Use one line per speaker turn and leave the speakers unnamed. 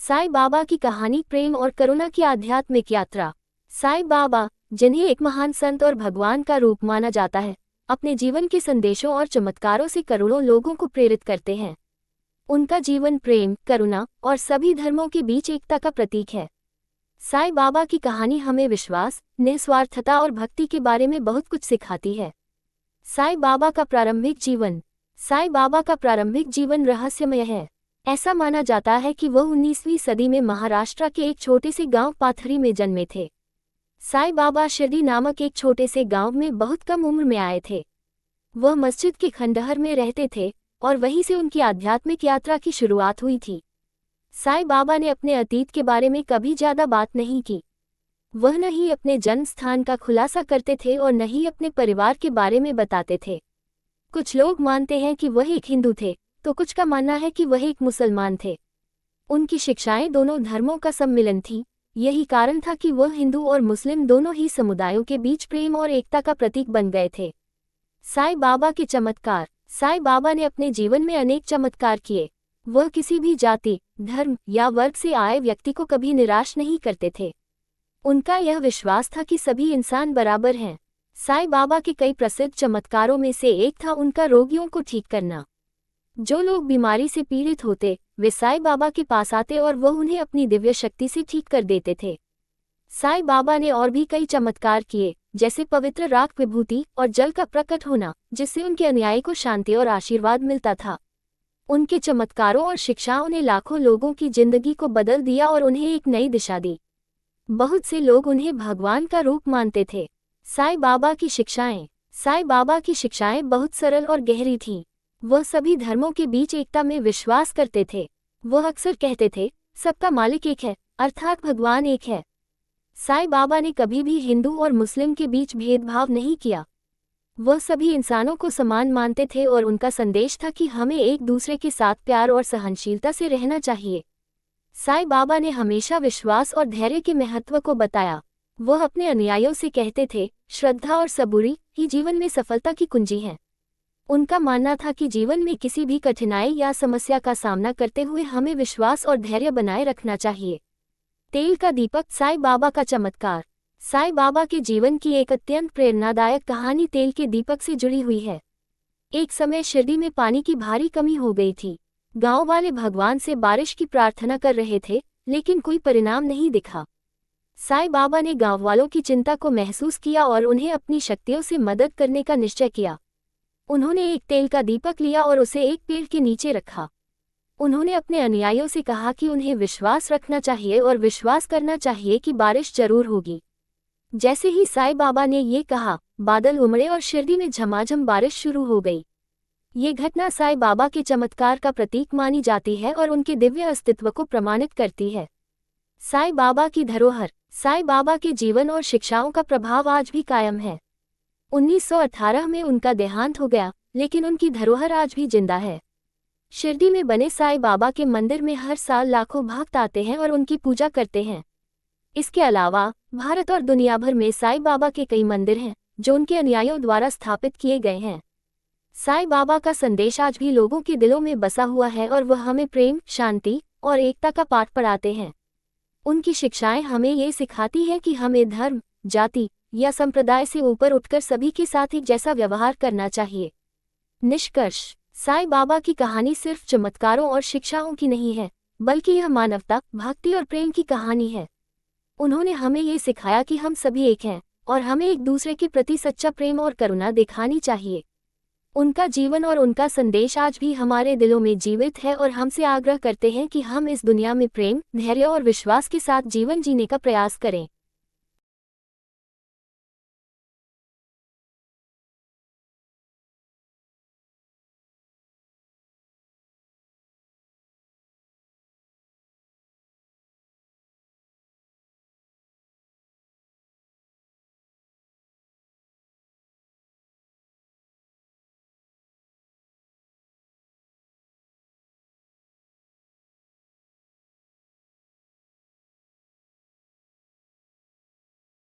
साईं बाबा की कहानी, प्रेम और करुणा की आध्यात्मिक यात्रा। साईं बाबा, जिन्हें एक महान संत और भगवान का रूप माना जाता है, अपने जीवन के संदेशों और चमत्कारों से करोड़ों लोगों को प्रेरित करते हैं। उनका जीवन प्रेम, करुणा और सभी धर्मों के बीच एकता का प्रतीक है। साईं बाबा की कहानी हमें विश्वास, निस्वार्थता और भक्ति के बारे में बहुत कुछ सिखाती है। साईं बाबा का प्रारंभिक जीवन। साईं बाबा का प्रारंभिक जीवन रहस्यमय है। ऐसा माना जाता है कि वह 19वीं सदी में महाराष्ट्र के एक छोटे से गांव पाथरी में जन्मे थे। साईं बाबा शिरडी नामक एक छोटे से गांव में बहुत कम उम्र में आए थे। वह मस्जिद के खंडहर में रहते थे और वहीं से उनकी आध्यात्मिक यात्रा की शुरुआत हुई थी। साईं बाबा ने अपने अतीत के बारे में कभी ज्यादा बात नहीं की। वह न ही अपने जन्म स्थान का खुलासा करते थे और न ही अपने परिवार के बारे में बताते थे। कुछ लोग मानते हैं कि वह एक हिंदू थे, तो कुछ का मानना है कि वह एक मुसलमान थे। उनकी शिक्षाएं दोनों धर्मों का सम्मिलन थी। यही कारण था कि वह हिंदू और मुस्लिम दोनों ही समुदायों के बीच प्रेम और एकता का प्रतीक बन गए थे। साईं बाबा के चमत्कार। साईं बाबा ने अपने जीवन में अनेक चमत्कार किए। वह किसी भी जाति, धर्म या वर्ग से आए व्यक्ति को कभी निराश नहीं करते थे। उनका यह विश्वास था कि सभी इंसान बराबर हैं। साईं बाबा के कई प्रसिद्ध चमत्कारों में से एक था उनका रोगियों को ठीक करना। जो लोग बीमारी से पीड़ित होते, वे साईं बाबा के पास आते और वह उन्हें अपनी दिव्य शक्ति से ठीक कर देते थे। साईं बाबा ने और भी कई चमत्कार किए, जैसे पवित्र राख विभूति और जल का प्रकट होना, जिससे उनके अनुयायी को शांति और आशीर्वाद मिलता था। उनके चमत्कारों और शिक्षाओं ने लाखों लोगों की जिंदगी को बदल दिया और उन्हें एक नई दिशा दी। बहुत से लोग उन्हें भगवान का रूप मानते थे। साईं बाबा की शिक्षाएं। साईं बाबा की शिक्षाएं बहुत सरल और गहरी थीं। वह सभी धर्मों के बीच एकता में विश्वास करते थे। वह अक्सर कहते थे, सबका मालिक एक है, अर्थात भगवान एक है। साईं बाबा ने कभी भी हिंदू और मुस्लिम के बीच भेदभाव नहीं किया। वह सभी इंसानों को समान मानते थे और उनका संदेश था कि हमें एक दूसरे के साथ प्यार और सहनशीलता से रहना चाहिए। साईं बाबा ने हमेशा विश्वास और धैर्य के महत्व को बताया। वह अपने अनुयायियों से कहते थे, श्रद्धा और सबूरी ही जीवन में सफलता की कुंजी है। उनका मानना था कि जीवन में किसी भी कठिनाई या समस्या का सामना करते हुए हमें विश्वास और धैर्य बनाए रखना चाहिए। तेल का दीपक। साईं बाबा का चमत्कार। साईं बाबा के जीवन की एक अत्यंत प्रेरणादायक कहानी तेल के दीपक से जुड़ी हुई है। एक समय शिरडी में पानी की भारी कमी हो गई थी। गांव वाले भगवान से बारिश की प्रार्थना कर रहे थे, लेकिन कोई परिणाम नहीं दिखा। साईं बाबा ने गांव वालों की चिंता को महसूस किया और उन्हें अपनी शक्तियों से मदद करने का निश्चय किया। उन्होंने एक तेल का दीपक लिया और उसे एक पेड़ के नीचे रखा। उन्होंने अपने अनुयायियों से कहा कि उन्हें विश्वास रखना चाहिए और विश्वास करना चाहिए कि बारिश जरूर होगी। जैसे ही साईं बाबा ने ये कहा, बादल उमड़े और शिरडी में झमाझम बारिश शुरू हो गई। ये घटना साईं बाबा के चमत्कार का प्रतीक मानी जाती है और उनके दिव्य अस्तित्व को प्रमाणित करती है। साईं बाबा की धरोहर। साईं बाबा के जीवन और शिक्षाओं का प्रभाव आज भी कायम है। 1918 में उनका देहांत हो गया, लेकिन उनकी धरोहर आज भी जिंदा है। शिरडी में बने साईं बाबा के मंदिर में हर साल लाखों भक्त आते हैं और उनकी पूजा करते हैं। इसके अलावा भारत और दुनिया भर में साईं बाबा के कई मंदिर हैं, जो उनके अनुयायियों द्वारा स्थापित किए गए हैं। साईं बाबा का संदेश आज भी लोगों के दिलों में बसा हुआ है और वह हमें प्रेम, शांति और एकता का पाठ पढ़ाते हैं। उनकी शिक्षाएं हमें ये सिखाती हैं कि हमें धर्म, जाति या संप्रदाय से ऊपर उठकर सभी के साथ एक जैसा व्यवहार करना चाहिए। निष्कर्ष। साईं बाबा की कहानी सिर्फ चमत्कारों और शिक्षाओं की नहीं है, बल्कि यह मानवता, भक्ति और प्रेम की कहानी है। उन्होंने हमें ये सिखाया कि हम सभी एक हैं और हमें एक दूसरे के प्रति सच्चा प्रेम और करुणा दिखानी चाहिए। उनका जीवन और उनका संदेश आज भी हमारे दिलों में जीवित है और हमसे आग्रह करते हैं कि हम इस दुनिया में प्रेम, धैर्य और विश्वास के साथ जीवन जीने का प्रयास करें।